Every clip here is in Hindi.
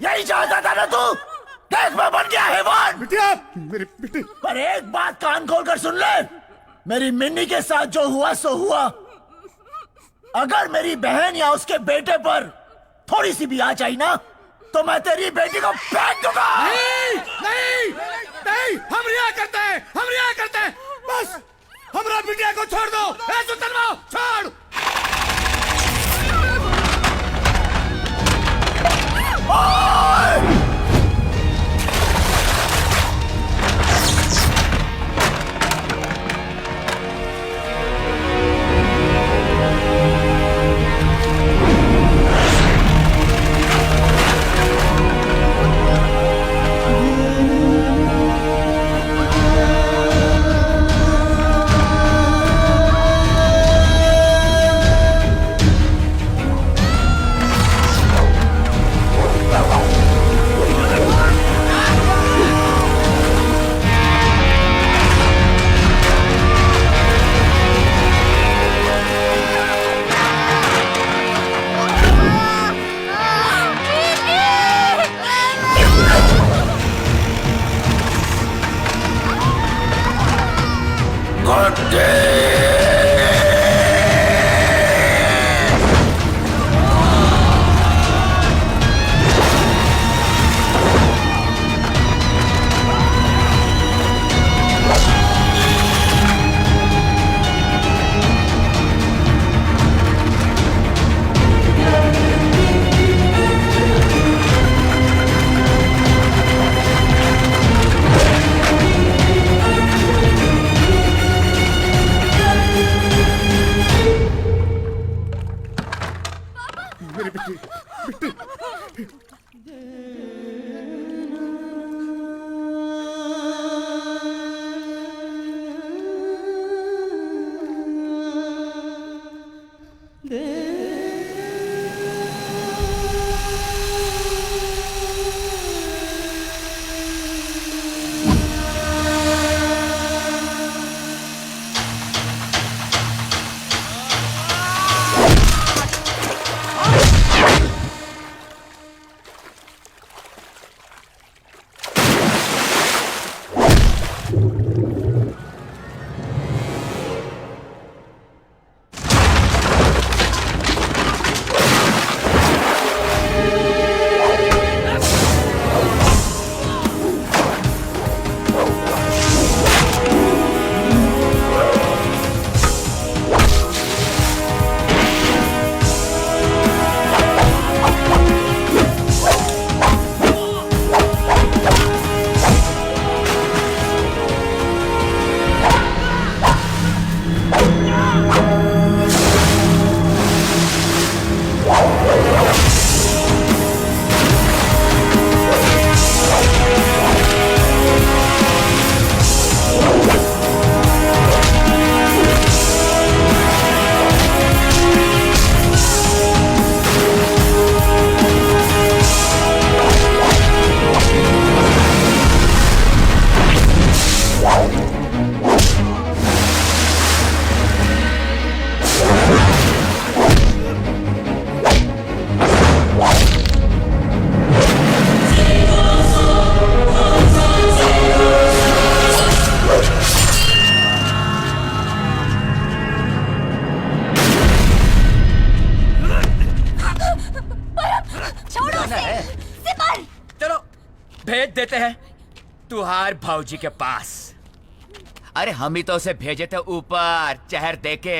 यही चाहता था ना तू? देख मैं बन गया हैवान। बिटिया, मेरी बेटी। पर एक बात कान खोलकर सुन ले, मेरी मिन्नी के साथ जो हुआ सो हुआ। अगर मेरी बहन या उसके बेटे पर थोड़ी सी भी आ जाए ना, तो मैं तेरी बेटी को फेंक दूंगा। नहीं, नहीं, नहीं, हम रिया करते हैं, हम रिया करते हैं। बस हमारा बिटिया को छोड़ दो। ए सुल्तान, छोड़। भेज देते हैं तुहार भाऊजी के पास। अरे हम ही तो उसे भेजे थे ऊपर चहर देके।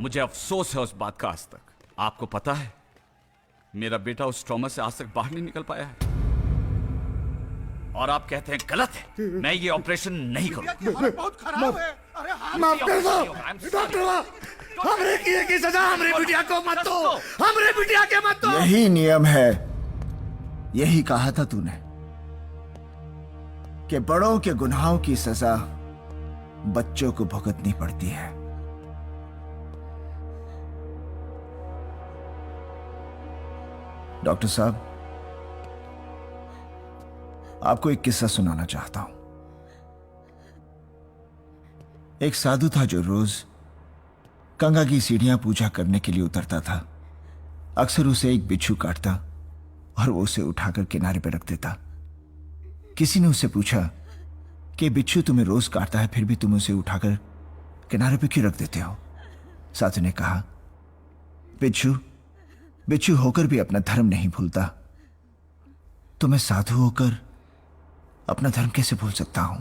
मुझे अफसोस है उस बात का आज तक। आपको पता है मेरा बेटा उस ट्रॉमा से आज तक बाहर नहीं निकल पाया है, और आप कहते हैं गलत है, मैं ये ऑपरेशन नहीं करूंगा। बहुत खराब है। अरे माफ कर दो डॉक्टर, हमरे किए की सजा हमरे बिटिया को मत दो, हमरे बिटिया के मत दो। यही नियम है, यही कहा था तूने कि बड़ों के गुनाहों की सजा बच्चों को भुगतनी पड़ती है। डॉक्टर साहब, आपको एक किस्सा सुनाना चाहता हूं। एक साधु था जो रोज गंगा की सीढ़ियां पूजा करने के लिए उतरता था। अक्सर उसे एक बिच्छू काटता और वो उसे उठाकर किनारे पर रख देता। किसी ने उससे पूछा कि बिच्छू तुम्हें रोज काटता है, फिर भी तुम उसे उठाकर किनारे पर क्यों रख देते हो? साधु ने कहा, बिच्छू होकर भी अपना धर्म नहीं भूलता, तो मैं साधु होकर अपना धर्म कैसे भूल सकता हूं?